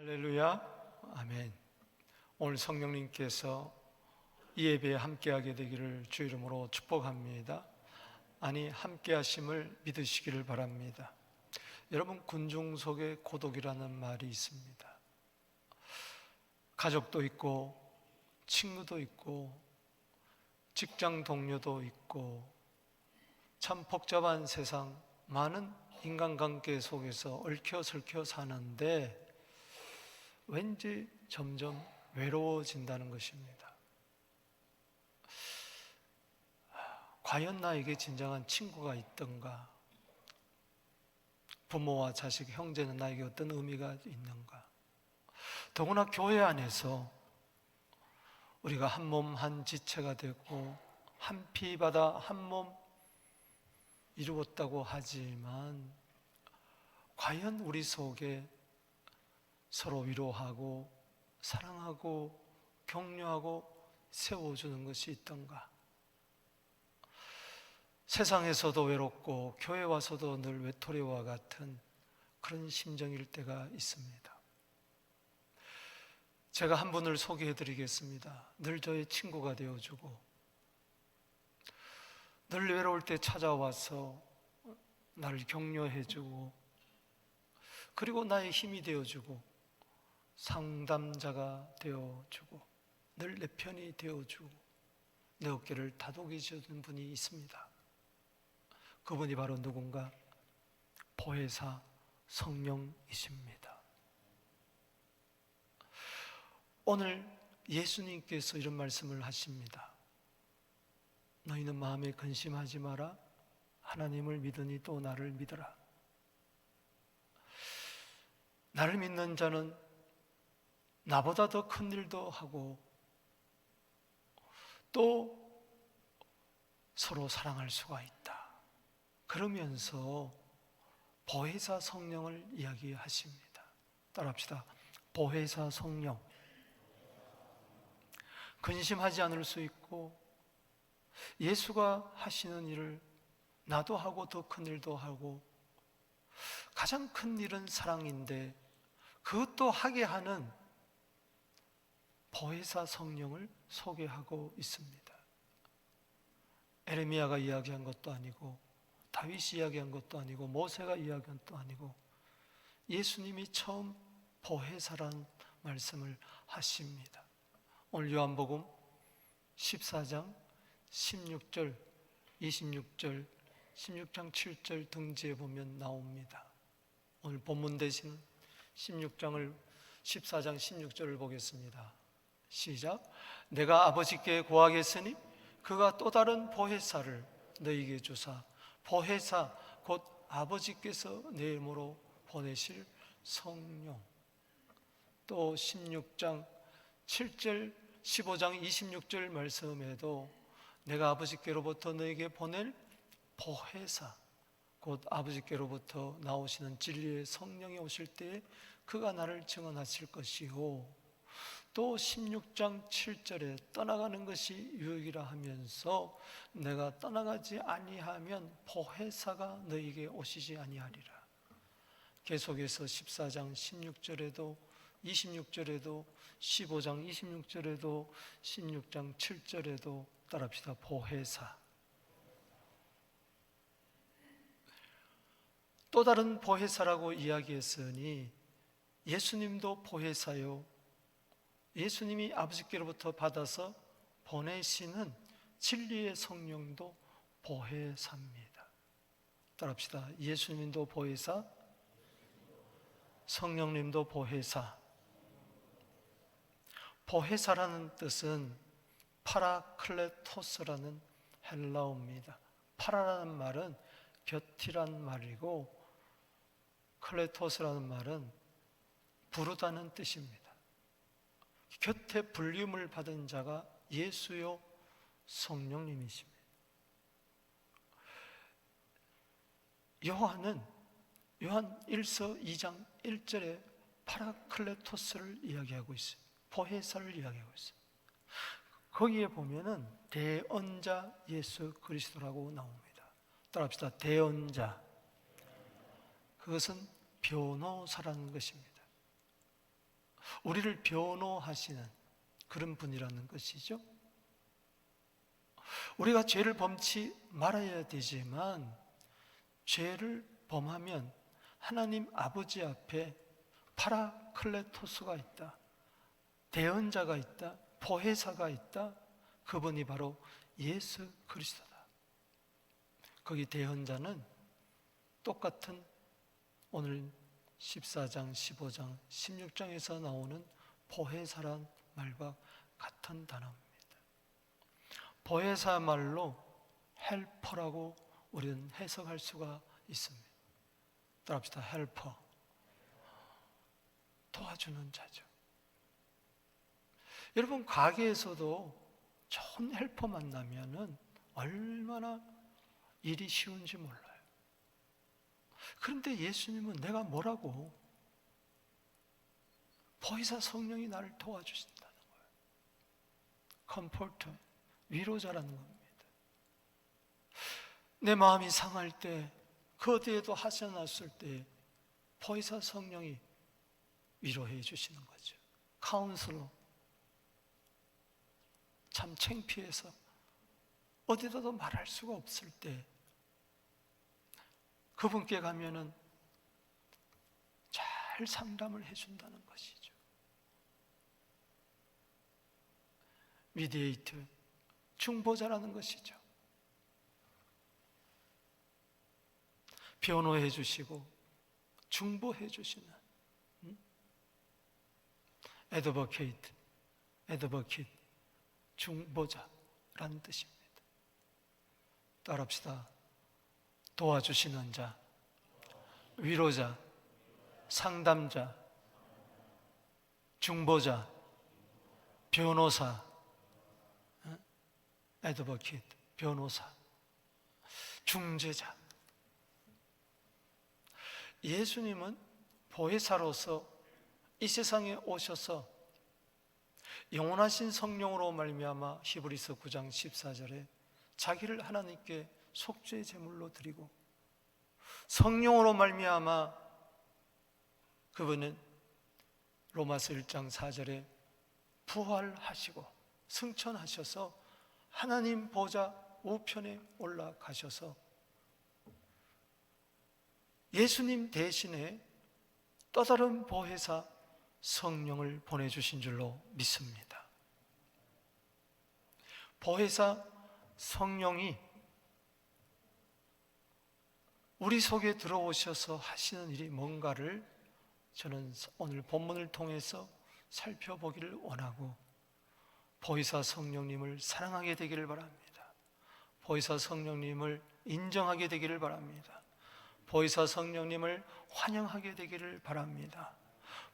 할렐루야, 아멘. 오늘 성령님께서 이 예배에 함께하게 되기를 주 이름으로 축복합니다. 아니, 함께하심을 믿으시기를 바랍니다. 여러분, 군중 속에 고독이라는 말이 있습니다. 가족도 있고 친구도 있고 직장 동료도 있고 참 복잡한 세상, 많은 인간관계 속에서 얽혀설켜 사는데 왠지 점점 외로워진다는 것입니다. 과연 나에게 진정한 친구가 있던가? 부모와 자식, 형제는 나에게 어떤 의미가 있는가? 더구나 교회 안에서 우리가 한 몸 한 지체가 되고 한 피 받아 한 몸 이루었다고 하지만 과연 우리 속에 서로 위로하고 사랑하고 격려하고 세워주는 것이 있던가? 세상에서도 외롭고 교회 와서도 늘 외톨이와 같은 그런 심정일 때가 있습니다. 제가 한 분을 소개해 드리겠습니다. 늘 저의 친구가 되어주고 늘 외로울 때 찾아와서 나를 격려해주고 그리고 나의 힘이 되어주고 상담자가 되어주고 늘 내 편이 되어주고 내 어깨를 다독여주는 분이 있습니다. 그분이 바로 누군가? 보혜사 성령이십니다. 오늘 예수님께서 이런 말씀을 하십니다. 너희는 마음에 근심하지 마라. 하나님을 믿으니 또 나를 믿어라. 나를 믿는 자는 나보다 더 큰 일도 하고 또 서로 사랑할 수가 있다. 그러면서 보혜사 성령을 이야기하십니다. 따라합시다. 보혜사 성령. 근심하지 않을 수 있고 예수가 하시는 일을 나도 하고 더 큰 일도 하고 가장 큰 일은 사랑인데 그것도 하게 하는 보혜사 성령을 소개하고 있습니다. 에레미야가 이야기한 것도 아니고 다윗이 이야기한 것도 아니고 모세가 이야기한 것도 아니고 예수님이 처음 보혜사라는 말씀을 하십니다. 오늘 요한복음 14장 16절, 26절, 16장 7절 등지에 보면 나옵니다. 오늘 본문 대신 14장 16절을 보겠습니다. 시작. 내가 아버지께 구하겠으니 그가 또 다른 보혜사를 너희에게 주사, 보혜사 곧 아버지께서 내 이름으로 보내실 성령. 또 16장 7절, 15장 26절 말씀에도 내가 아버지께로부터 너에게 보낼 보혜사 곧 아버지께로부터 나오시는 진리의 성령이 오실 때에 그가 나를 증언하실 것이요. 또 16장 7절에 떠나가는 것이 유익이라 하면서 내가 떠나가지 아니하면 보혜사가 너에게 오시지 아니하리라. 계속해서 14장 16절에도 26절에도 15장 26절에도 16장 7절에도 따라합시다. 보혜사. 또 다른 보혜사라고 이야기했으니 예수님도 보혜사요. 예수님이 아버지께로부터 받아서 보내시는 진리의 성령도 보혜사입니다. 따라합시다. 예수님도 보혜사, 성령님도 보혜사. 보혜사라는 뜻은 파라클레토스라는 헬라어입니다. 파라라는 말은 곁이란 말이고 클레토스라는 말은 부르다는 뜻입니다. 곁에 불림을 받은 자가 예수요 성령님이십니다. 요한 1서 2장 1절에 파라클레토스를 이야기하고 있어요. 보혜사를 이야기하고 있어요. 거기에 보면은 대언자 예수 그리스도라고 나옵니다. 따라합시다. 대언자. 그것은 변호사라는 것입니다. 우리를 변호하시는 그런 분이라는 것이죠. 우리가 죄를 범치 말아야 되지만 죄를 범하면 하나님 아버지 앞에 파라클레토스가 있다, 대언자가 있다, 보혜사가 있다. 그분이 바로 예수 그리스도다. 거기 대언자는 똑같은 오늘 14장, 15장, 16장에서 나오는 보혜사란 말과 같은 단어입니다. 보혜사 말로 헬퍼라고 우리는 해석할 수가 있습니다. 따라합시다. 헬퍼, 도와주는 자죠. 여러분, 가게에서도 좋은 헬퍼 만나면은 얼마나 일이 쉬운지 몰라요. 그런데 예수님은 내가 뭐라고? 보혜사 성령이 나를 도와주신다는 거예요. 컴포터, 위로자라는 겁니다. 내 마음이 상할 때, 그 어디에도 하찮았을 때 보혜사 성령이 위로해 주시는 거죠. 카운슬러, 참 창피해서 어디다도 말할 수가 없을 때 그분께 가면은 잘 상담을 해준다는 것이죠. 미디에이터, 중보자라는 것이죠. 변호해 주시고 중보해 주시는 애드버케이트, 중보자라는 뜻입니다. 따라합시다. 도와주시는 자, 위로자, 상담자, 중보자, 변호사, 애드버케이트, 변호사, 중재자. 예수님은 보혜사로서 이 세상에 오셔서 영원하신 성령으로 말미암아 히브리서 9장 14절에 자기를 하나님께 속죄 제물로 드리고, 성령으로 말미암아 그분은 로마서 1장 4절에 부활하시고 승천하셔서 하나님 보좌 우편에 올라가셔서 예수님 대신에 또 다른 보혜사 성령을 보내주신 줄로 믿습니다. 보혜사 성령이 우리 속에 들어오셔서 하시는 일이 뭔가를 저는 오늘 본문을 통해서 살펴보기를 원하고, 보혜사 성령님을 사랑하게 되기를 바랍니다. 보혜사 성령님을 인정하게 되기를 바랍니다. 보혜사 성령님을 환영하게 되기를 바랍니다.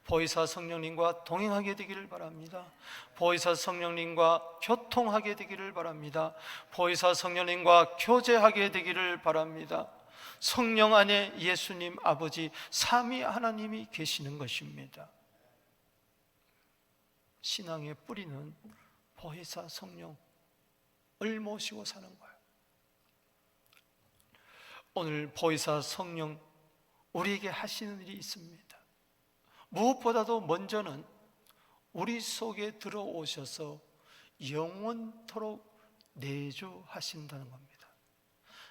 보혜사 성령님과 동행하게 되기를 바랍니다. 보혜사 성령님과 교통하게 되기를 바랍니다. 보혜사 성령님과 교제하게 되기를 바랍니다. 성령 안에 예수님 아버지 삼위 하나님이 계시는 것입니다. 신앙의 뿌리는 보혜사 성령을 모시고 사는 거예요. 오늘 보혜사 성령 우리에게 하시는 일이 있습니다. 무엇보다도 먼저는 우리 속에 들어오셔서 영원토록 내주하신다는 겁니다.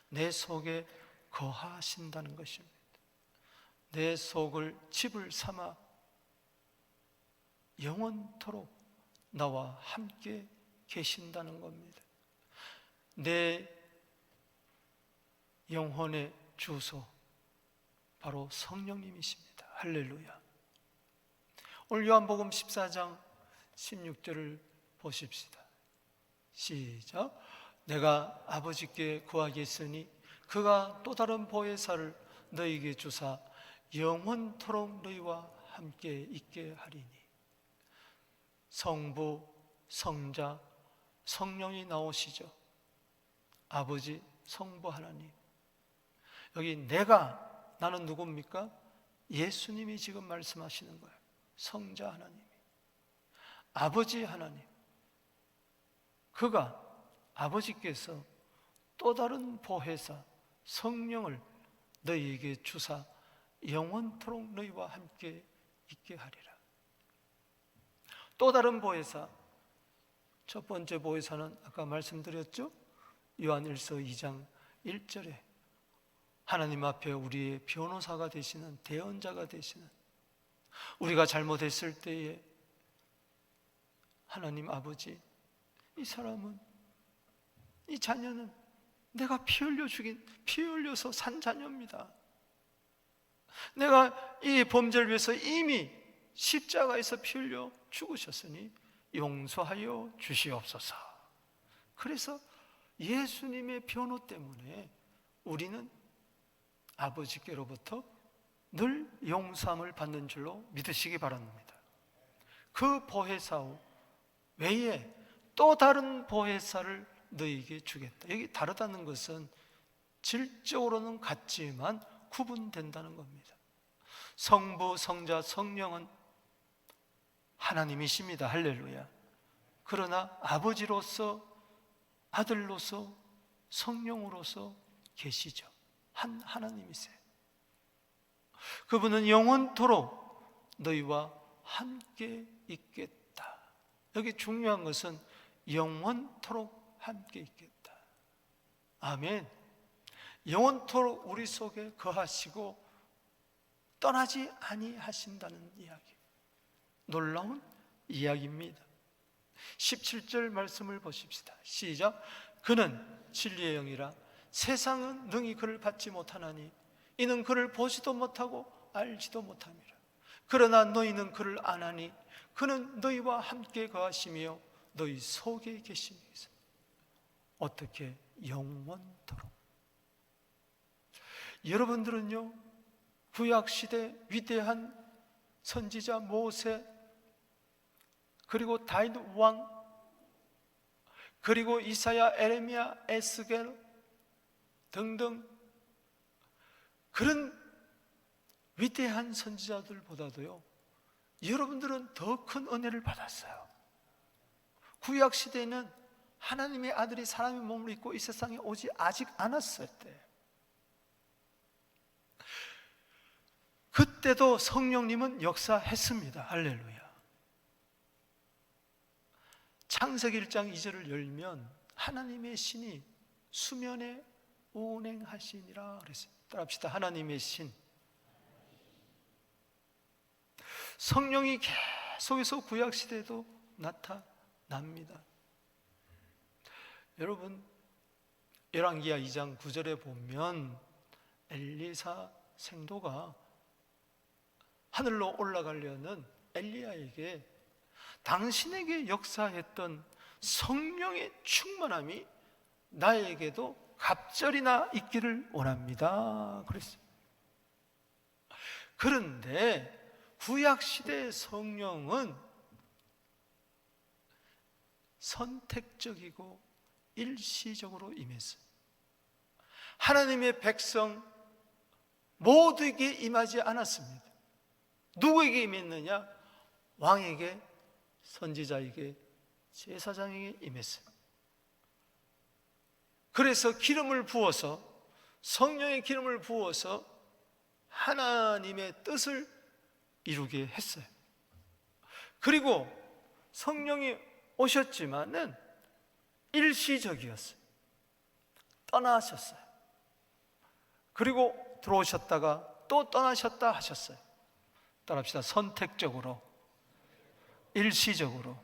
내 속에 거하신다는 것입니다. 내 속을 집을 삼아 영원토록 나와 함께 계신다는 겁니다. 내 영혼의 주소 바로 성령님이십니다. 할렐루야. 오늘 요한복음 14장 16절을 보십시다. 시작. 내가 아버지께 구하겠으니 그가 또 다른 보혜사를 너희에게 주사 영원토록 너희와 함께 있게 하리니. 성부, 성자, 성령이 나오시죠. 아버지, 성부 하나님. 여기 나는 누굽니까? 예수님이 지금 말씀하시는 거예요. 성자 하나님이, 아버지 하나님, 그가 아버지께서 또 다른 보혜사 성령을 너희에게 주사 영원토록 너희와 함께 있게 하리라. 또 다른 보혜사, 첫 번째 보혜사는 아까 말씀드렸죠? 요한일서 2장 1절에 하나님 앞에 우리의 변호사가 되시는, 대언자가 되시는, 우리가 잘못했을 때에 하나님 아버지, 이 사람은, 이 자녀는 내가 피 흘려서 산 자녀입니다. 내가 이 범죄를 위해서 이미 십자가에서 피 흘려 죽으셨으니 용서하여 주시옵소서. 그래서 예수님의 변호 때문에 우리는 아버지께로부터 늘 용서함을 받는 줄로 믿으시기 바랍니다. 그 보혜사 외에 또 다른 보혜사를 너희에게 주겠다. 여기 다르다는 것은 질적으로는 같지만 구분된다는 겁니다. 성부, 성자, 성령은 하나님이십니다. 할렐루야. 그러나 아버지로서, 아들로서, 성령으로서 계시죠. 하나님이세요. 그분은 영원토록 너희와 함께 있겠다. 여기 중요한 것은 영원토록 함께 있겠다. 아멘. 영원토록 우리 속에 거하시고 떠나지 아니하신다는 이야기, 놀라운 이야기입니다. 17절 말씀을 보십시다. 시작. 그는 진리의 영이라 세상은 능히 그를 받지 못하나니 이는 그를 보지도 못하고 알지도 못함이라. 그러나 너희는 그를 아나니 그는 너희와 함께 거하시며 너희 속에 계심이니라. 어떻게? 영원토록. 여러분들은요, 구약시대 위대한 선지자 모세, 그리고 다윗 왕, 그리고 이사야, 에레미야, 에스겔 등등 그런 위대한 선지자들보다도요, 여러분들은 더 큰 은혜를 받았어요. 구약시대에는 하나님의 아들이 사람의 몸을 입고 이 세상에 오지 아직 않았을 때, 그때도 성령님은 역사했습니다. 할렐루야. 창세기 1장 2절을 열면 하나님의 신이 수면에 운행하시니라 그랬어요. 따라합시다. 하나님의 신. 성령이 계속해서 구약시대에도 나타납니다. 여러분, 열왕기하 2장 9절에 보면 엘리사 생도가 하늘로 올라가려는 엘리야에게 당신에게 역사했던 성령의 충만함이 나에게도 갑절이나 있기를 원합니다 그랬어요. 그런데 구약시대의 성령은 선택적이고 일시적으로 임했어요. 하나님의 백성 모두에게 임하지 않았습니다. 누구에게 임했느냐? 왕에게, 선지자에게, 제사장에게 임했어요. 그래서 기름을 부어서, 성령의 기름을 부어서 하나님의 뜻을 이루게 했어요. 그리고 성령이 오셨지만은 일시적이었어요. 떠나셨어요. 그리고 들어오셨다가 또 떠나셨다 하셨어요. 따라합시다. 선택적으로, 일시적으로.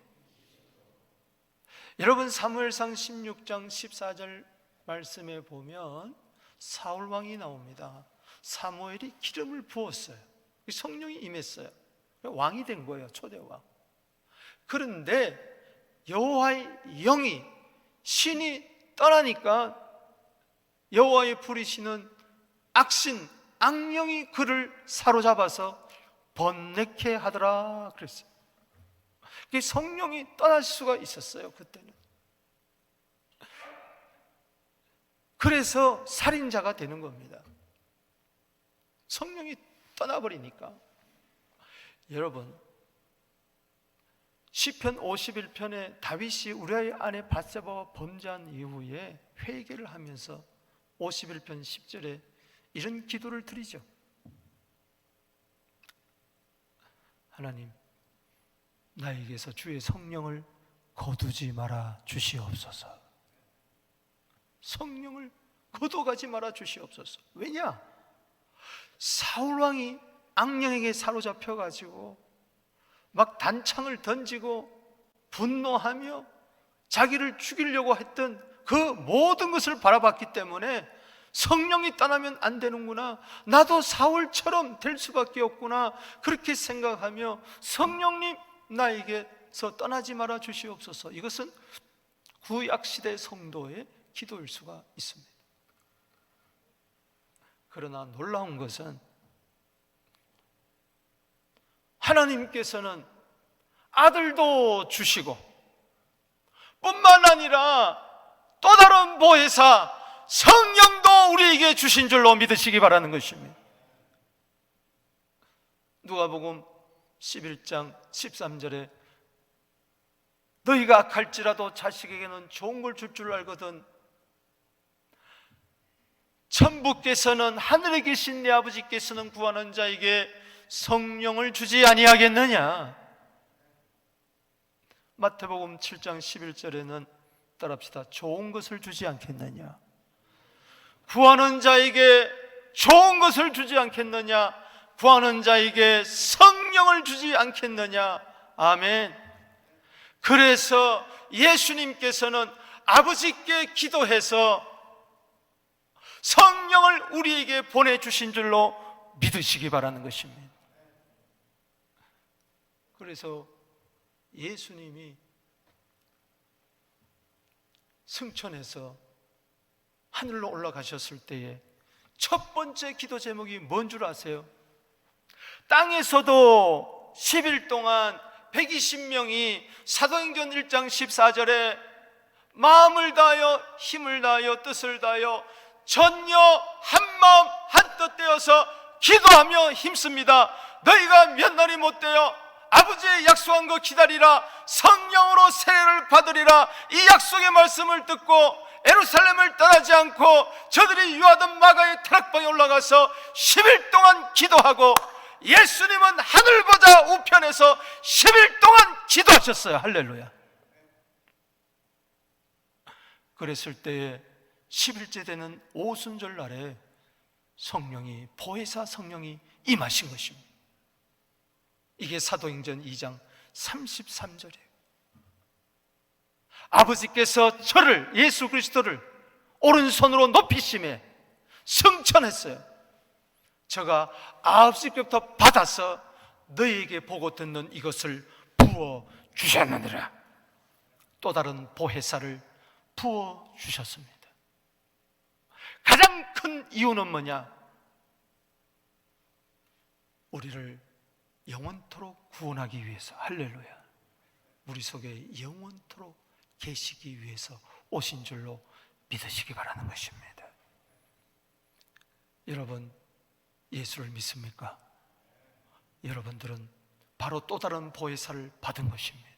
여러분, 사무엘상 16장 14절 말씀에 보면 사울 왕이 나옵니다. 사무엘이 기름을 부었어요. 성령이 임했어요. 왕이 된 거예요. 초대왕. 그런데 여호와의 영이, 신이 떠나니까 여호와의 부리시는 악신, 악령이 그를 사로잡아서 번뇌케 하더라 그랬어요. 성령이 떠날 수가 있었어요, 그때는. 그래서 살인자가 되는 겁니다. 성령이 떠나버리니까. 여러분, 시편 51편에 다윗이 우리아의 아내 밧세바와 범죄한 이후에 회개를 하면서 51편 10절에 이런 기도를 드리죠. 나에게서 주의 성령을 거두지 말아 주시옵소서. 성령을 거둬가지 말아 주시옵소서. 왜냐? 사울왕이 악령에게 사로잡혀가지고 막 단창을 던지고 분노하며 자기를 죽이려고 했던 그 모든 것을 바라봤기 때문에 성령이 떠나면 안 되는구나, 나도 사울처럼 될 수밖에 없구나, 그렇게 생각하며 성령님 나에게서 떠나지 말아 주시옵소서. 이것은 구약시대 성도의 기도일 수가 있습니다. 그러나 놀라운 것은 하나님께서는 아들도 주시고 뿐만 아니라 또 다른 보혜사 성령도 우리에게 주신 줄로 믿으시기 바라는 것입니다. 누가복음 11장 13절에 너희가 악할지라도 자식에게는 좋은 걸 줄 줄 알거든 천부께서는, 하늘에 계신 내 아버지께서는 구하는 자에게 성령을 주지 아니하겠느냐. 마태복음 7장 11절에는 따라합시다. 좋은 것을 주지 않겠느냐. 구하는 자에게 좋은 것을 주지 않겠느냐. 구하는 자에게 성령을 주지 않겠느냐. 아멘. 그래서 예수님께서는 아버지께 기도해서 성령을 우리에게 보내주신 줄로 믿으시기 바라는 것입니다. 그래서 예수님이 승천해서 하늘로 올라가셨을 때에 첫 번째 기도 제목이 뭔 줄 아세요? 땅에서도 10일 동안 120명이 사도행전 1장 14절에 마음을 다하여 힘을 다하여 뜻을 다하여 전혀 한마음 한뜻 되어서 기도하며 힘씁니다. 너희가 몇 날이 못되어 아버지의 약속한 거 기다리라. 성령으로 세례를 받으리라. 이 약속의 말씀을 듣고 예루살렘을 떠나지 않고 저들이 유하던 마가의 타락방에 올라가서 10일 동안 기도하고 예수님은 하늘보다 우편에서 10일 동안 기도하셨어요. 할렐루야. 그랬을 때에 10일째 되는 오순절 날에 성령이, 보혜사 성령이 임하신 것입니다. 이게 사도행전 2장 33절이에요. 아버지께서 저를, 예수 그리스도를 오른손으로 높이심에 승천했어요. 저가 9시부터 받아서 너희에게 보고 듣는 이것을 부어 주셨느니라. 또 다른 보혜사를 부어 주셨습니다. 가장 큰 이유는 뭐냐? 우리를 영원토록 구원하기 위해서, 할렐루야, 우리 속에 영원토록 계시기 위해서 오신 줄로 믿으시기 바라는 것입니다. 여러분, 예수를 믿습니까? 여러분들은 바로 또 다른 보혜사를 받은 것입니다.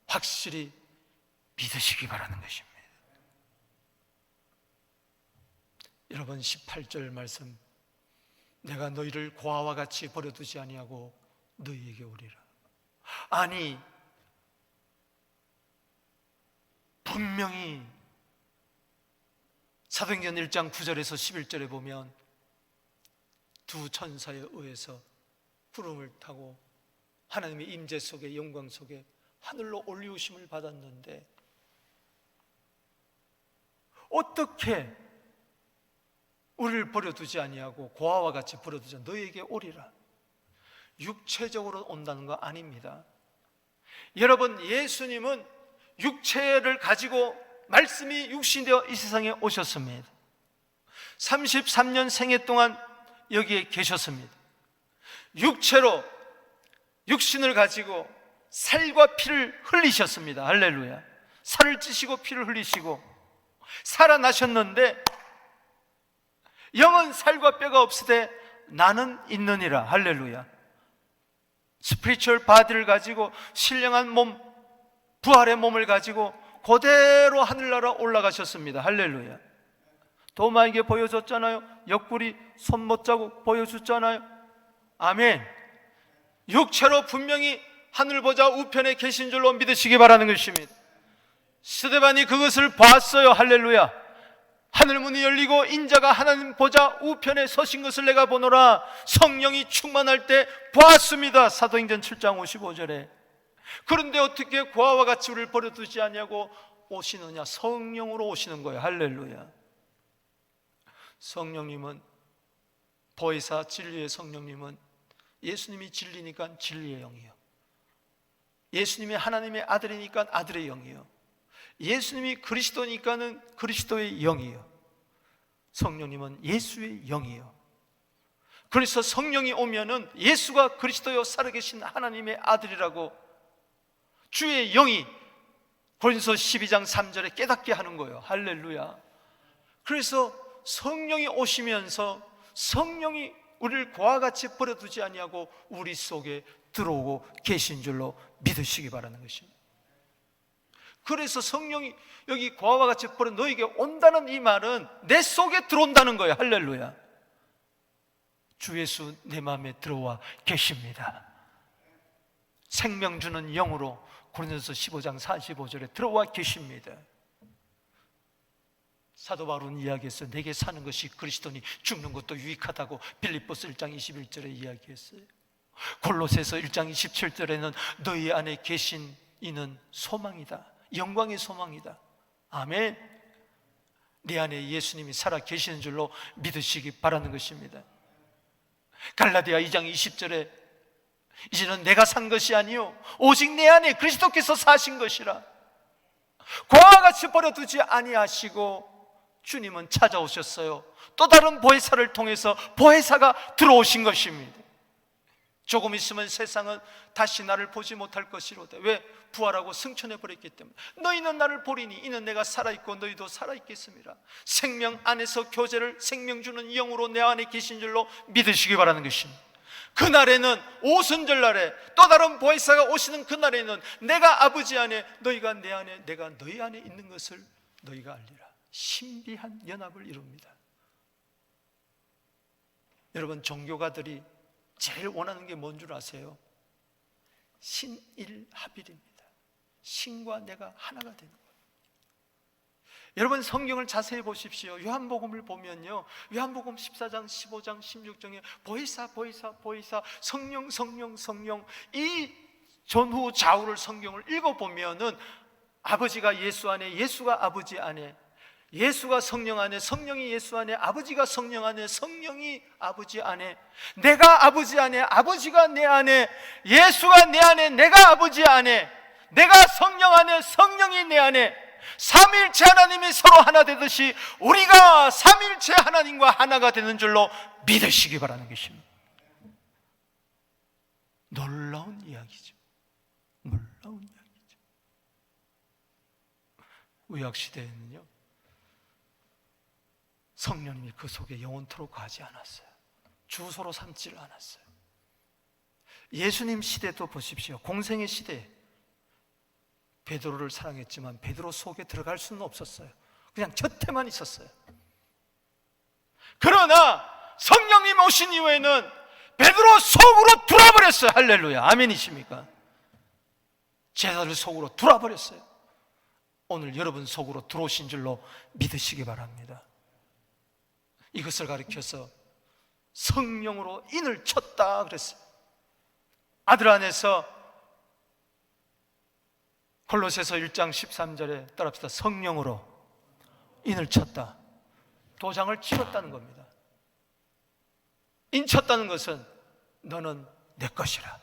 확실히 믿으시기 바라는 것입니다. 여러분, 18절 말씀, 내가 너희를 고아와 같이 버려두지 아니하고 너희에게 오리라. 아니, 분명히 사도행전 1장 9절에서 11절에 보면 두 천사에 의해서 구름을 타고 하나님의 임재 속에, 영광 속에 하늘로 올리우심을 받았는데 어떻게 우리를 버려두지 아니하고 고아와 같이 버려두지 않고 너희에게 오리라. 육체적으로 온다는 거 아닙니다. 여러분, 예수님은 육체를 가지고 말씀이 육신되어 이 세상에 오셨습니다. 33년 생애 동안 여기에 계셨습니다. 육체로, 육신을 가지고 살과 피를 흘리셨습니다. 할렐루야. 살을 찌시고 피를 흘리시고 살아나셨는데 영은 살과 뼈가 없으되 나는 있느니라. 할렐루야. 스피리추얼 바디를 가지고 신령한 몸, 부활의 몸을 가지고 그대로 하늘나라 올라가셨습니다. 할렐루야. 도마에게 보여줬잖아요. 옆구리 손못 자국 보여줬잖아요. 아멘. 육체로 분명히 하늘 보좌 우편에 계신 줄로 믿으시기 바라는 것입니다. 스데반이 그것을 봤어요. 할렐루야. 하늘문이 열리고 인자가 하나님 보좌 우편에 서신 것을 내가 보노라. 성령이 충만할 때 보았습니다. 사도행전 7장 55절에. 그런데 어떻게 고아와 같이 우리를 버려두지 않냐고 오시느냐? 성령으로 오시는 거예요. 할렐루야. 성령님은, 보혜사 진리의 성령님은 예수님이 진리니까 진리의 영이요, 예수님이 하나님의 아들이니까 아들의 영이요, 예수님이 그리스도니까는 그리스도의 영이요, 성령님은 예수의 영이요. 그래서 성령이 오면은 예수가 그리스도요 살아계신 하나님의 아들이라고 주의 영이 고린도서 12장 3절에 깨닫게 하는 거예요. 할렐루야. 그래서 성령이 오시면서 성령이 우리를 고와 같이 버려두지 아니하고 우리 속에 들어오고 계신 줄로 믿으시기 바라는 것입니다. 그래서 성령이 여기 고아와 같이 버려 너에게 온다는 이 말은 내 속에 들어온다는 거예요. 할렐루야. 주 예수 내 마음에 들어와 계십니다. 생명 주는 영으로 고린도서 15장 45절에 들어와 계십니다. 사도 바울은 이야기했어요. 내게 사는 것이 그리스도니 죽는 것도 유익하다고 빌립보서 1장 21절에 이야기했어요. 골로새서 1장 27절에는 너희 안에 계신 이는 소망이다, 영광의 소망이다. 아멘. 내 안에 예수님이 살아 계시는 줄로 믿으시기 바라는 것입니다. 갈라디아 2장 20절에 이제는 내가 산 것이 아니요 오직 내 안에 그리스도께서 사신 것이라. 고아와 같이 버려두지 아니하시고 주님은 찾아오셨어요. 또 다른 보혜사를 통해서 보혜사가 들어오신 것입니다. 조금 있으면 세상은 다시 나를 보지 못할 것이로다. 왜? 부활하고 승천해 버렸기 때문에. 너희는 나를 보리니 이는 내가 살아있고 너희도 살아있겠습니다. 생명 안에서 교제를 생명 주는 영으로 내 안에 계신 줄로 믿으시기 바라는 것입니다. 그날에는 오순절날에 또 다른 보혜사가 오시는 그날에는 내가 아버지 안에 너희가 내 안에 내가 너희 안에 있는 것을 너희가 알리라. 신비한 연합을 이룹니다. 여러분, 종교가들이 제일 원하는 게 뭔 줄 아세요? 신일합일입니다. 신과 내가 하나가 되는 거예요. 여러분, 성경을 자세히 보십시오. 요한복음을 보면요, 요한복음 14장, 15장, 16장에 보혜사, 보혜사, 보혜사, 성령, 성령, 성령, 이 전후 좌우를 성경을 읽어보면은 아버지가 예수 안에, 예수가 아버지 안에, 예수가 성령 안에, 성령이 예수 안에, 아버지가 성령 안에, 성령이 아버지 안에, 내가 아버지 안에, 아버지가 내 안에, 예수가 내 안에, 내가 아버지 안에, 내가 성령 안에, 성령이 내 안에, 삼위일체 하나님이 서로 하나 되듯이 우리가 삼위일체 하나님과 하나가 되는 줄로 믿으시기 바라는 것입니다. 놀라운 이야기죠. 놀라운 이야기죠. 구약시대에는요, 성령님이 그 속에 영원토록 가지 않았어요. 주소로 삼지를 않았어요. 예수님 시대도 보십시오. 공생의 시대에 베드로를 사랑했지만 베드로 속에 들어갈 수는 없었어요. 그냥 곁에만 있었어요. 그러나 성령님 오신 이후에는 베드로 속으로 들어버렸어요. 할렐루야. 아멘이십니까? 제자들 속으로 들어버렸어요. 오늘 여러분 속으로 들어오신 줄로 믿으시기 바랍니다. 이것을 가리켜서 성령으로 인을 쳤다 그랬어요. 아들 안에서, 골로새서 1장 13절에 따라합시다. 성령으로 인을 쳤다. 도장을 찍었다는 겁니다. 인쳤다는 것은 너는 내 것이라.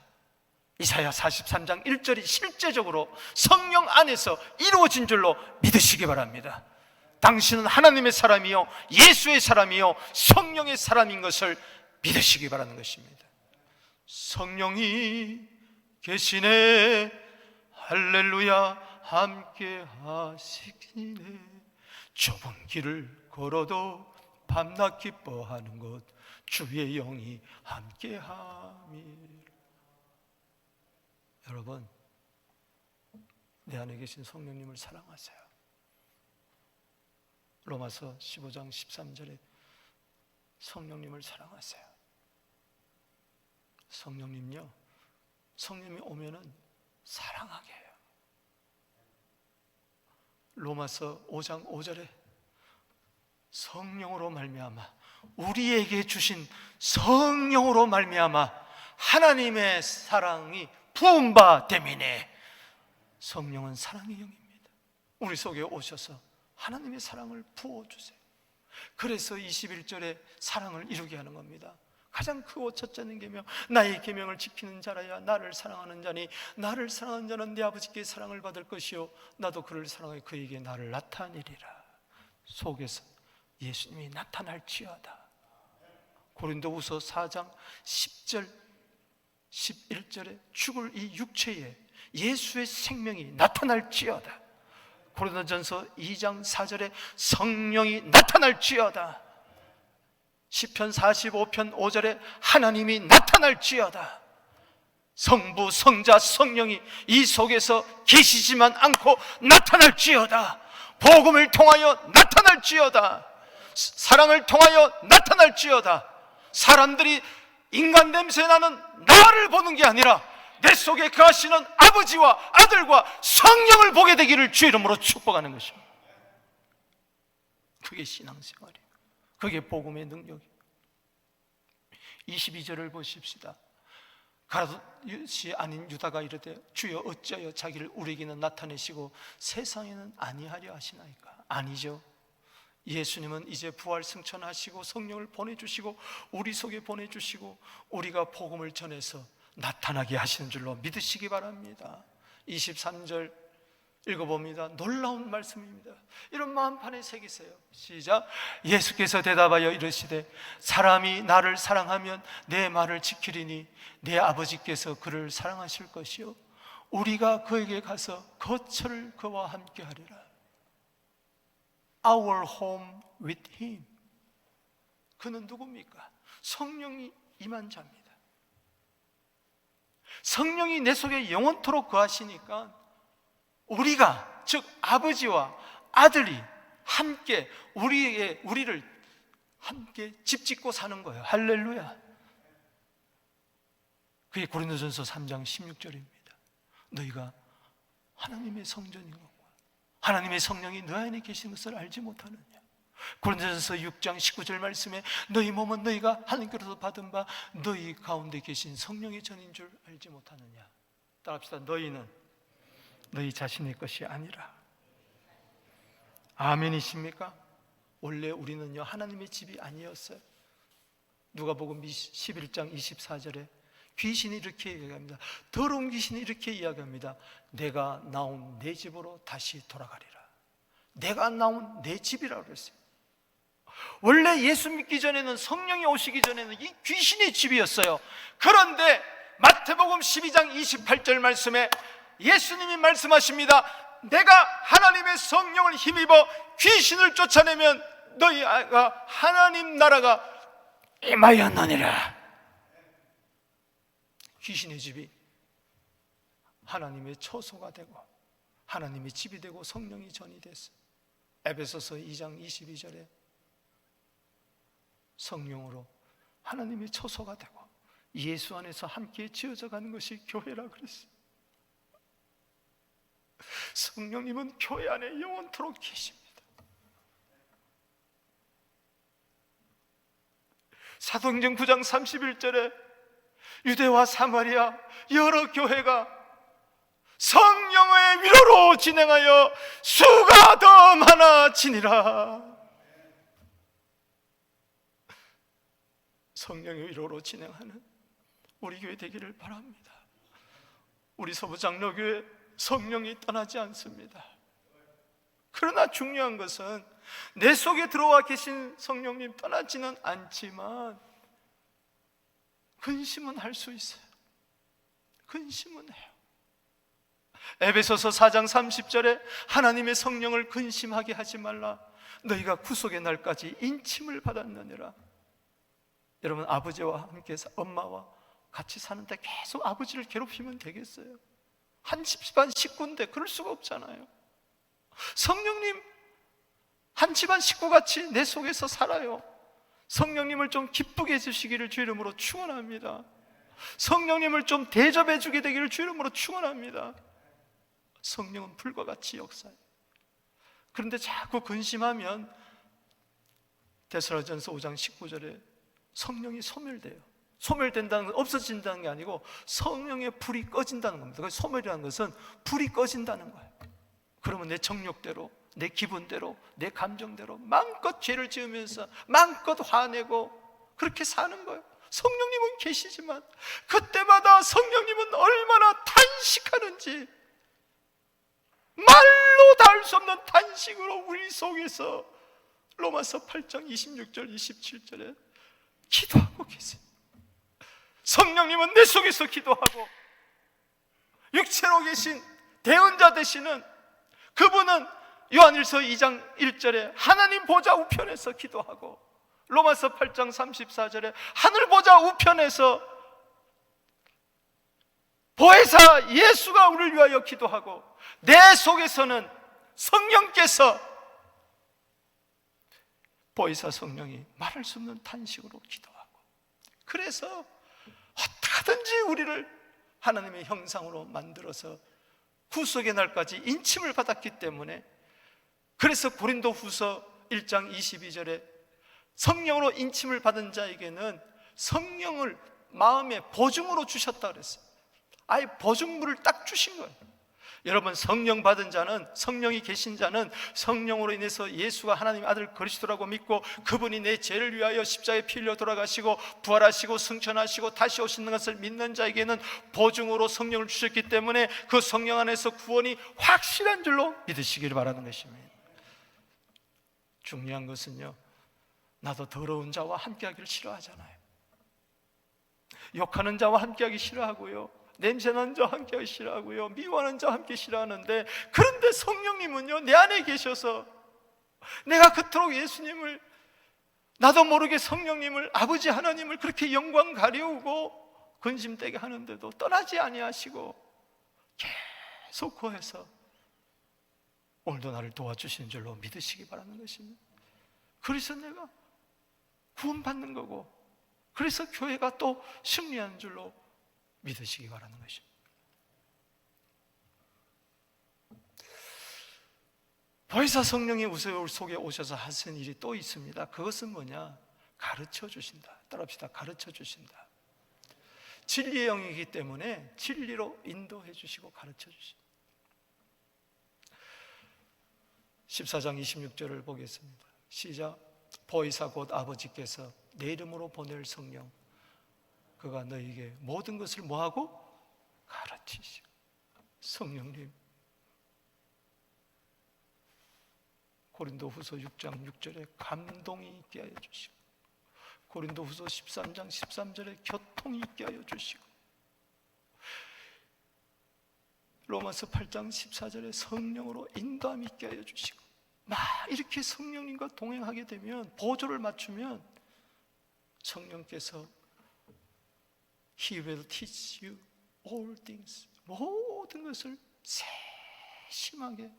이사야 43장 1절이 실제적으로 성령 안에서 이루어진 줄로 믿으시기 바랍니다. 당신은 하나님의 사람이요 예수의 사람이요 성령의 사람인 것을 믿으시기 바라는 것입니다. 성령이 계시네, 할렐루야, 함께 하시기네. 좁은 길을 걸어도 밤낮 기뻐하는 것 주의 영이 함께함이. 여러분, 내 안에 계신 성령님을 사랑하세요. 로마서 15장 13절에 성령님을 사랑하세요. 성령님요, 성령이 오면은 사랑하게 해요. 로마서 5장 5절에 성령으로 말미암아, 우리에게 주신 성령으로 말미암아 하나님의 사랑이 부은 바 됨이니, 성령은 사랑의 영입니다. 우리 속에 오셔서 하나님의 사랑을 부어주세요. 그래서 21절에 사랑을 이루게 하는 겁니다. 가장 크고 첫째는 계명, 나의 계명을 지키는 자라야 나를 사랑하는 자니, 나를 사랑하는 자는 내 아버지께 사랑을 받을 것이요 나도 그를 사랑하여 그에게 나를 나타내리라. 속에서 예수님이 나타날지어다. 고린도후서 4장 10절 11절에 죽을 이 육체에 예수의 생명이 나타날지어다. 고린도전서 2장 4절에 성령이 나타날지어다. 시편 45편 5절에 하나님이 나타날지어다. 성부, 성자, 성령이 이 속에서 계시지만 않고 나타날지어다. 복음을 통하여 나타날지어다. 사랑을 통하여 나타날지어다. 사람들이 인간 냄새 나는 나를 보는 게 아니라 내 속에 거하시는 아버지와 아들과 성령을 보게 되기를 주 이름으로 축복하는 것입니다. 그게 신앙생활이에요. 그게 복음의 능력이에요. 22절을 보십시다. 가롯이 아닌 유다가 이르되 주여 어찌하여 자기를 우리에게는 나타내시고 세상에는 아니하려 하시나이까. 아니죠. 예수님은 이제 부활 승천하시고 성령을 보내주시고 우리 속에 보내주시고 우리가 복음을 전해서 나타나게 하시는 줄로 믿으시기 바랍니다. 23절 읽어봅니다. 놀라운 말씀입니다. 이런 마음판에 새기세요. 시작. 예수께서 대답하여 이르시되 사람이 나를 사랑하면 내 말을 지키리니 내 아버지께서 그를 사랑하실 것이요 우리가 그에게 가서 거처를 그와 함께 하리라. Our home with him. 그는 누굽니까? 성령이 임한 자입니다. 성령이 내 속에 영원토록 거하시니까 우리가, 즉 아버지와 아들이 함께 우리를 함께 집 짓고 사는 거예요. 할렐루야. 그게 고린도전서 3장 16절입니다. 너희가 하나님의 성전인 것과 하나님의 성령이 너희 안에 계신 것을 알지 못하느냐. 고린도전서 6장 19절 말씀에 너희 몸은 너희가 하나님께로서 받은 바 너희 가운데 계신 성령의 전인 줄 알지 못하느냐. 따라합시다. 너희는 너희 자신의 것이 아니라. 아멘이십니까? 원래 우리는요 하나님의 집이 아니었어요. 누가복음 11장 24절에 귀신이 이렇게 이야기합니다. 더러운 귀신이 이렇게 이야기합니다. 내가 나온 내 집으로 다시 돌아가리라. 내가 나온 내 집이라고 그랬어요. 원래 예수 믿기 전에는, 성령이 오시기 전에는 이 귀신의 집이었어요. 그런데 마태복음 12장 28절 말씀에 예수님이 말씀하십니다. 내가 하나님의 성령을 힘입어 귀신을 쫓아내면 너희가 하나님 나라가 임하였느니라. 귀신의 집이 하나님의 처소가 되고 하나님의 집이 되고 성령이 전이 됐어요. 에베소서 2장 22절에 성령으로 하나님의 처소가 되고 예수 안에서 함께 지어져 가는 것이 교회라 그랬어요. 성령님은 교회 안에 영원토록 계십니다. 사도행전 9장 31절에 유대와 사마리아 여러 교회가 성령의 위로로 진행하여 수가 더 많아지니라. 성령의 위로로 진행하는 우리 교회 되기를 바랍니다. 우리 서부장로교회 성령이 떠나지 않습니다. 그러나 중요한 것은 내 속에 들어와 계신 성령님 떠나지는 않지만 근심은 할 수 있어요. 근심은 해요. 에베소서 4장 30절에 하나님의 성령을 근심하게 하지 말라. 너희가 구속의 날까지 인침을 받았느니라. 여러분 아버지와 함께 엄마와 같이 사는데 계속 아버지를 괴롭히면 되겠어요? 한 집안 식구인데 그럴 수가 없잖아요. 성령님 한 집안 식구같이 내 속에서 살아요. 성령님을 좀 기쁘게 해주시기를 주 이름으로 축원합니다. 성령님을 좀 대접해 주게 되기를 주 이름으로 축원합니다. 성령은 불과 같이 역사해요. 그런데 자꾸 근심하면 데살로니가전서 5장 19절에 성령이 소멸돼요. 소멸된다는 건 없어진다는 게 아니고 성령의 불이 꺼진다는 겁니다. 그래서 소멸이라는 것은 불이 꺼진다는 거예요. 그러면 내 정욕대로, 내 기분대로, 내 감정대로 마음껏 죄를 지으면서 마음껏 화내고 그렇게 사는 거예요. 성령님은 계시지만 그때마다 성령님은 얼마나 탄식하는지, 말로 닿을 수 없는 탄식으로 우리 속에서 로마서 8장 26절 27절에 기도하고 계세요. 성령님은 내 속에서 기도하고 육체로 계신 대언자 되시는 그분은 요한일서 2장 1절에 하나님 보좌 우편에서 기도하고, 로마서 8장 34절에 하늘 보좌 우편에서 보혜사 예수가 우리를 위하여 기도하고, 내 속에서는 성령께서, 보혜사 성령이 말할 수 없는 탄식으로 기도하고, 그래서 어떻게든지 우리를 하나님의 형상으로 만들어서 구속의 날까지 인침을 받았기 때문에, 그래서 고린도후서 1장 22절에 성령으로 인침을 받은 자에게는 성령을 마음의 보증으로 주셨다 그랬어요. 아예 보증물을 딱 주신 거예요. 여러분, 성령 받은 자는, 성령이 계신 자는 성령으로 인해서 예수가 하나님의 아들 그리스도라고 믿고 그분이 내 죄를 위하여 십자가에 피 흘려 돌아가시고 부활하시고 승천하시고 다시 오시는 것을 믿는 자에게는 보증으로 성령을 주셨기 때문에 그 성령 안에서 구원이 확실한 줄로 믿으시기를 바라는 것입니다. 중요한 것은요, 나도 더러운 자와 함께하기를 싫어하잖아요. 욕하는 자와 함께하기 싫어하고요, 냄새나는 자와 함께하기 싫어하고요, 미워하는 자와 함께 싫어하는데, 그런데 성령님은요 내 안에 계셔서 내가 그토록 예수님을, 나도 모르게 성령님을, 아버지 하나님을 그렇게 영광 가리우고 근심되게 하는데도 떠나지 아니하시고 계속 거해서 오늘도 나를 도와주시는 줄로 믿으시기 바라는 것입니다. 그래서 내가 구원받는 거고, 그래서 교회가 또 승리하는 줄로 믿으시기 바라는 것입니다. 보혜사 성령이 우리 속에 오셔서 하신 일이 또 있습니다. 그것은 뭐냐? 가르쳐 주신다. 따라합시다. 가르쳐 주신다. 진리의 영이기 때문에 진리로 인도해 주시고 가르쳐 주신다. 14장 26절을 보겠습니다. 시작. 보혜사 곧 아버지께서 내 이름으로 보낼 성령, 그가 너에게 모든 것을 뭐하고? 가르치시고. 성령님, 고린도후서 6장 6절에 감동이 있게 하여 주시고, 고린도후서 13장 13절에 교통이 있게 하여 주시고, 로마서 8장 14절에 성령으로 인도함이 있게 하여 주시고, 막 이렇게 성령님과 동행하게 되면, 보조를 맞추면 성령께서 He will teach you all things, 모든 것을 세심하게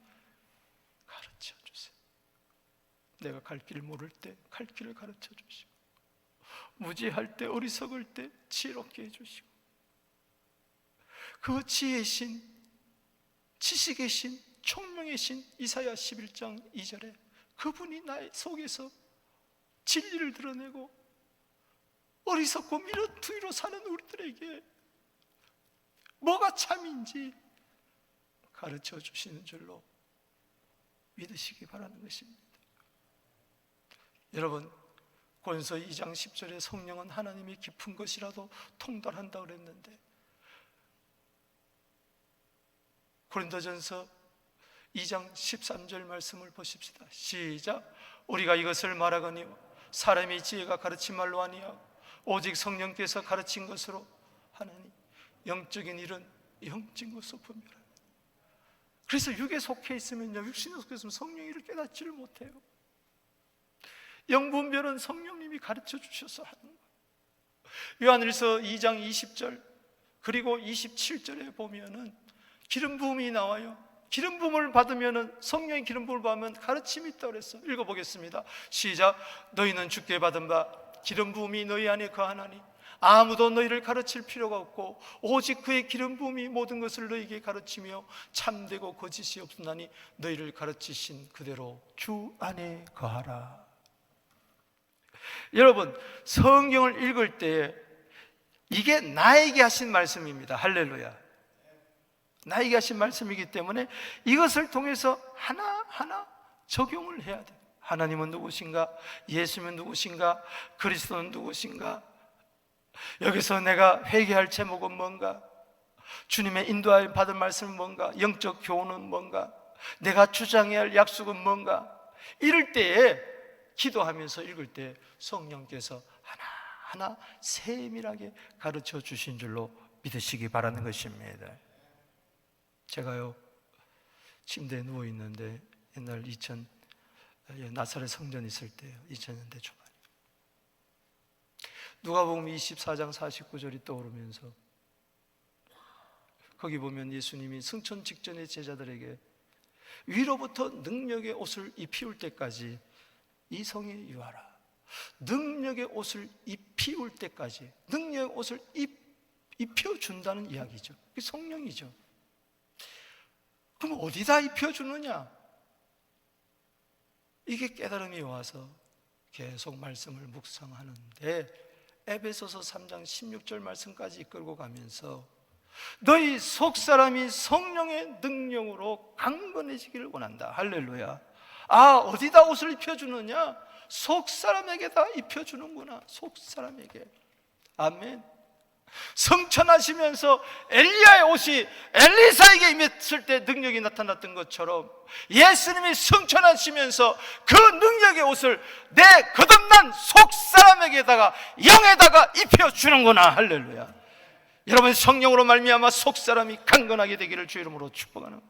가르쳐 주세요. 내가 갈 길 모를 때 갈 길을 가르쳐 주시고, 무지할 때, 어리석을 때 지혜롭게 해주시고, 그 지혜의 신, 지식의 신, 총명의 신, 이사야 11장 2절에 그분이 나의 속에서 진리를 드러내고 어리석고 미루투이로 사는 우리들에게 뭐가 참인지 가르쳐 주시는 줄로 믿으시기 바라는 것입니다. 여러분, 고린도서 2장 10절에 성령은 하나님이 깊은 것이라도 통달한다고 그랬는데, 고린도전서 2장 13절 말씀을 보십시다. 시작. 우리가 이것을 말하거니 사람의 지혜가 가르친 말로 아니하고 오직 성령께서 가르친 것으로 하나니 영적인 일은 영적인 것으로 분별하라. 그래서 육에 속해 있으면요, 육신에 속해 있으면 성령이 이를 깨닫지를 못해요. 영분별은 성령님이 가르쳐 주셔서 하는 거예요. 요한일서 2장 20절 그리고 27절에 보면은 기름 부음이 나와요. 기름 부음을 받으면은, 성령의 기름 부음을 받으면 가르침이 있다고 그랬어요. 읽어보겠습니다. 시작. 너희는 주께 받은 바 기름 부음이 너희 안에 거하나니 아무도 너희를 가르칠 필요가 없고 오직 그의 기름 부음이 모든 것을 너희에게 가르치며 참되고 거짓이 없으나니 너희를 가르치신 그대로 주 안에 거하라. 여러분, 성경을 읽을 때 이게 나에게 하신 말씀입니다. 할렐루야. 나에게 하신 말씀이기 때문에 이것을 통해서 하나하나 적용을 해야 돼요. 하나님은 누구신가? 예수님은 누구신가? 그리스도는 누구신가? 여기서 내가 회개할 제목은 뭔가? 주님의 인도하여 받은 말씀은 뭔가? 영적 교훈은 뭔가? 내가 주장해야 할 약속은 뭔가? 이럴 때에 기도하면서 읽을 때 성령께서 하나하나 세밀하게 가르쳐 주신 줄로 믿으시기 바라는 것입니다. 제가요, 침대에 누워 있는데 옛날 나사렛 성전 있을 때요, 2000년대 초반, 누가복음 24장 49절이 떠오르면서 거기 보면 예수님이 승천 직전의 제자들에게 위로부터 능력의 옷을 입히울 때까지 이 성에 유하라. 능력의 옷을 입히울 때까지 능력의 옷을 입혀준다는 이야기죠. 그게 성령이죠. 그럼 어디다 입혀주느냐? 이게 깨달음이 와서 계속 말씀을 묵상하는데 에베소서 3장 16절 말씀까지 이끌고 가면서 너희 속사람이 성령의 능력으로 강건해지기를 원한다. 할렐루야. 어디다 옷을 입혀주느냐? 속사람에게다 입혀주는구나. 속사람에게. 아멘. 성천하시면서 엘리야의 옷이 엘리사에게 임했을 때 능력이 나타났던 것처럼 예수님이 성천하시면서 그 능력의 옷을 내 거듭난 속사람에게다가 영에다가 입혀주는구나. 할렐루야. 여러분, 성령으로 말미암아 속사람이 강건하게 되기를 주 이름으로 축복하는,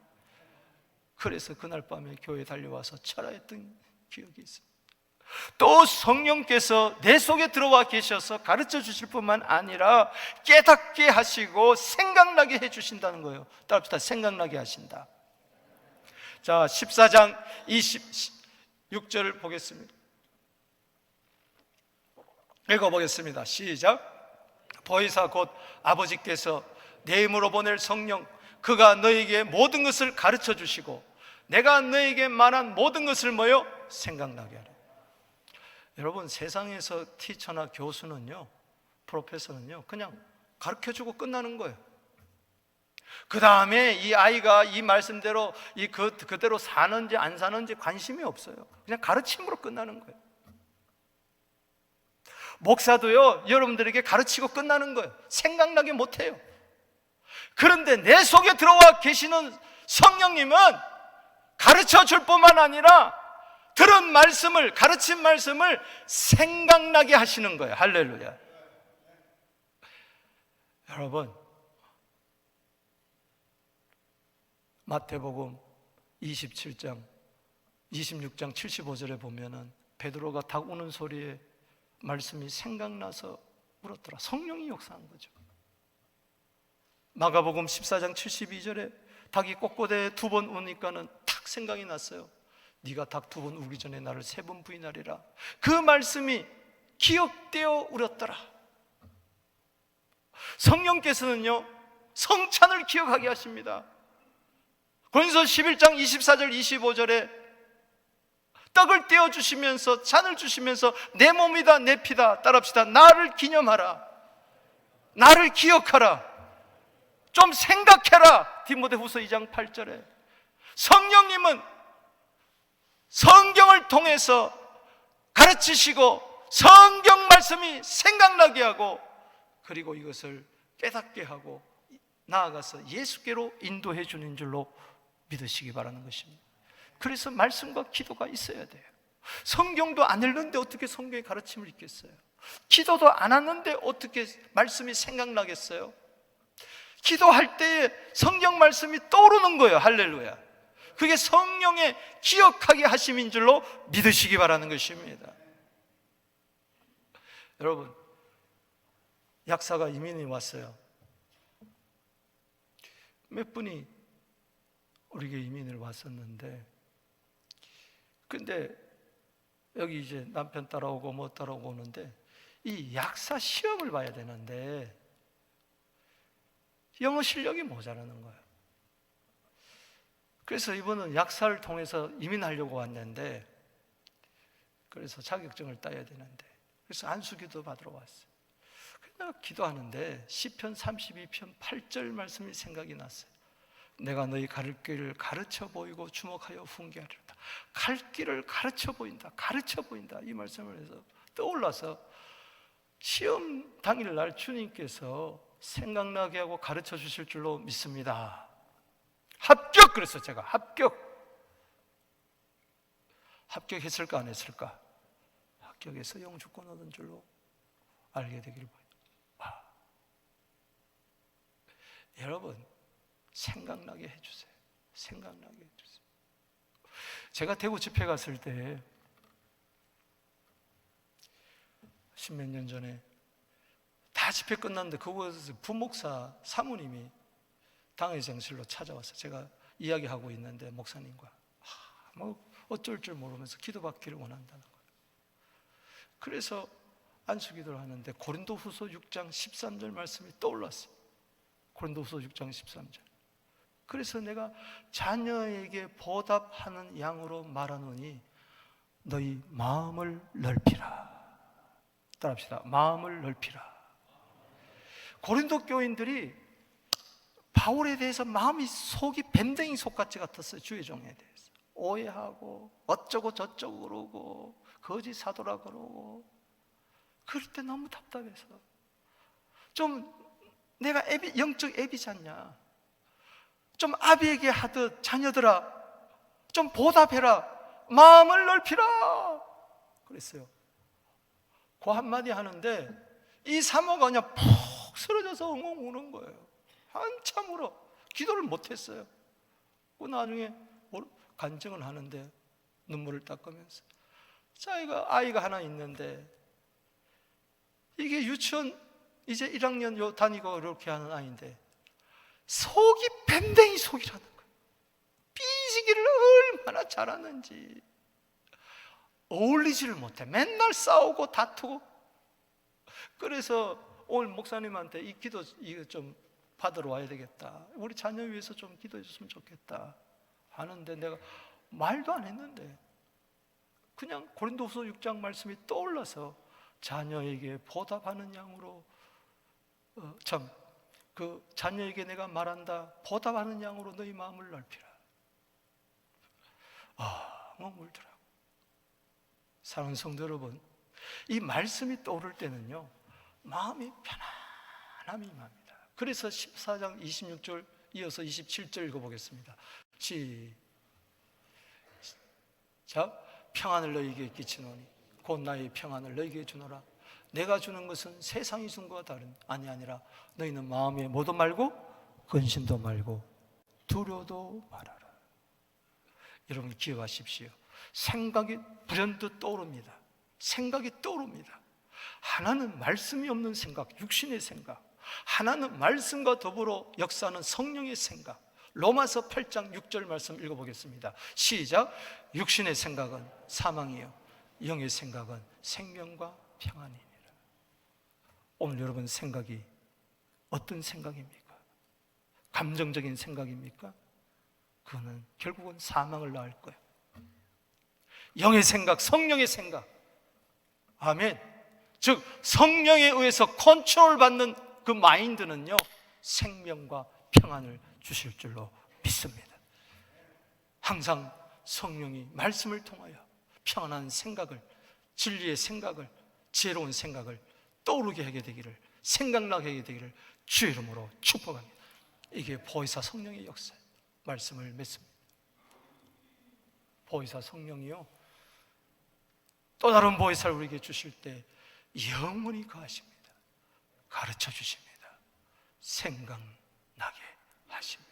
그래서 그날 밤에 교회에 달려와서 철야했던 기억이 있습니다. 또 성령께서 내 속에 들어와 계셔서 가르쳐 주실 뿐만 아니라 깨닫게 하시고 생각나게 해주신다는 거예요. 따라합시다. 생각나게 하신다. 자, 14장 26절을 보겠습니다. 읽어보겠습니다. 시작. 보혜사 곧 아버지께서 내 이름으로 보낼 성령, 그가 너에게 모든 것을 가르쳐 주시고 내가 너에게 말한 모든 것을 뭐요? 생각나게 하라. 여러분, 세상에서 티처나 교수는요, 프로페서는요, 그냥 가르쳐주고 끝나는 거예요. 그 다음에 이 아이가 이 말씀대로 그대로 사는지 안 사는지 관심이 없어요. 그냥 가르침으로 끝나는 거예요. 목사도요, 여러분들에게 가르치고 끝나는 거예요. 생각나게 못해요. 그런데 내 속에 들어와 계시는 성령님은 가르쳐 줄 뿐만 아니라 들은 말씀을, 가르친 말씀을 생각나게 하시는 거예요. 할렐루야. 여러분, 마태복음 26장 75절에 보면은 베드로가 닭 우는 소리에 말씀이 생각나서 울었더라. 성령이 역사한 거죠. 마가복음 14장 72절에 닭이 꼬꼬대에 2번 우니까는 탁 생각이 났어요. 네가 닭 2번 우기 전에 나를 3번 부인하리라. 그 말씀이 기억되어 울었더라. 성령께서는요, 성찬을 기억하게 하십니다. 고린도서 11장 24절 25절에 떡을 떼어주시면서 잔을 주시면서 내 몸이다 내 피다, 따라합시다. 나를 기념하라, 나를 기억하라, 좀 생각해라. 디모데후서 2장 8절에 성령님은 성경을 통해서 가르치시고 성경 말씀이 생각나게 하고 그리고 이것을 깨닫게 하고 나아가서 예수께로 인도해 주는 줄로 믿으시기 바라는 것입니다. 그래서 말씀과 기도가 있어야 돼요. 성경도 안 읽는데 어떻게 성경의 가르침을 읽겠어요? 기도도 안 하는데 어떻게 말씀이 생각나겠어요? 기도할 때에 성경 말씀이 떠오르는 거예요. 할렐루야. 그게 성령의 기억하게 하심인 줄로 믿으시기 바라는 것입니다. 여러분, 약사가 이민이 왔어요. 몇 분이 우리에게 이민을 왔었는데, 근데 여기 이제 남편 따라오고 뭐 따라오고 오는데 이 약사 시험을 봐야 되는데 영어 실력이 모자라는 거예요. 그래서 이번은 약사를 통해서 이민하려고 왔는데, 그래서 자격증을 따야 되는데, 그래서 안수기도 받으러 왔어요. 그래서 기도하는데 시편 32편 8절 말씀이 생각이 났어요. 내가 너희 갈 길을 가르쳐 보이고 주목하여 훈계하리로다. 갈 길을 가르쳐 보인다, 가르쳐 보인다, 이 말씀을 해서 떠올라서 시험 당일날 주님께서 생각나게 하고 가르쳐 주실 줄로 믿습니다. 합격! 그래서 제가 합격했을까 안 했을까? 합격해서 영주권 얻은 줄로 알게 되기를 바랍니다. 여러분, 생각나게 해주세요. 생각나게 해주세요. 제가 대구 집회 갔을 때 십몇 년 전에 다 집회 끝났는데 그곳에서 부목사 사모님이 당회장실로 찾아와서 제가 이야기하고 있는데 목사님과 뭐 어쩔 줄 모르면서 기도받기를 원한다는 거예요. 그래서 안수기도를 하는데 고린도후서 6장 13절 말씀이 떠올랐어요. 고린도후서 6장 13절. 그래서 내가 자녀에게 보답하는 양으로 말하노니 너희 마음을 넓히라. 따라합시다. 마음을 넓히라. 고린도 교인들이 바울에 대해서 마음이 속이 밴댕이 속같이 같았어요. 주의 종에 대해서 오해하고 어쩌고 저쩌고 그러고 거짓 사도라 그러고, 그럴 때 너무 답답해서 좀 내가 영적 애비잖냐, 좀 아비에게 하듯 자녀들아 좀 보답해라, 마음을 넓히라 그랬어요. 그 한마디 하는데 이 사모가 그냥 푹 쓰러져서 엉엉 우는 거예요. 한참 울어. 기도를 못했어요. 그 나중에 간증을 하는데 눈물을 닦으면서 자기가 아이가 하나 있는데 이게 유치원 이제 1학년 요 다니고 이렇게 하는 아이인데 속이 밴댕이 속이라는 거예요. 삐지기를 얼마나 잘하는지. 어울리지를 못해. 맨날 싸우고 다투고. 그래서 오늘 목사님한테 이 기도 이거 좀 받으러 와야 되겠다, 우리 자녀 위해서 좀 기도해 줬으면 좋겠다 하는데 내가 말도 안 했는데 그냥 고린도후서 6장 말씀이 떠올라서 자녀에게 보답하는 양으로 그 자녀에게 내가 말한다, 보답하는 양으로 너희 마음을 넓히라. 뭐 울더라고. 사랑하는 성도 여러분, 이 말씀이 떠오를 때는요 마음이 편안함이 임합니다. 그래서 14장 26절 이어서 27절 읽어보겠습니다. 시작. 평안을 너희에게 끼치노니 곧 나의 평안을 너희에게 주노라. 내가 주는 것은 세상이 준 것과 다른 아니라 너희는 마음에 뭐도 말고 근심도 말고 두려워도 말아라. 여러분 기억하십시오. 생각이 불현듯 떠오릅니다. 생각이 떠오릅니다. 하나는 말씀이 없는 생각, 육신의 생각, 하나는 말씀과 더불어 역사하는 성령의 생각. 로마서 8장 6절 말씀 읽어보겠습니다. 시작. 육신의 생각은 사망이요 영의 생각은 생명과 평안이니라. 오늘 여러분 생각이 어떤 생각입니까? 감정적인 생각입니까? 그거는 결국은 사망을 낳을 거예요. 영의 생각, 성령의 생각, 아멘. 즉 성령에 의해서 컨트롤받는 그 마인드는요 생명과 평안을 주실 줄로 믿습니다. 항상 성령이 말씀을 통하여 평안한 생각을, 진리의 생각을, 지혜로운 생각을 떠오르게 하게 되기를, 생각나게 하게 되기를 주의 이름으로 축복합니다. 이게 보혜사 성령의 역사예요. 말씀을 맺습니다. 보혜사 성령이요 또 다른 보혜사를 우리에게 주실 때 영원히 가십니다. 가르쳐 주십니다. 생각나게 하십니다.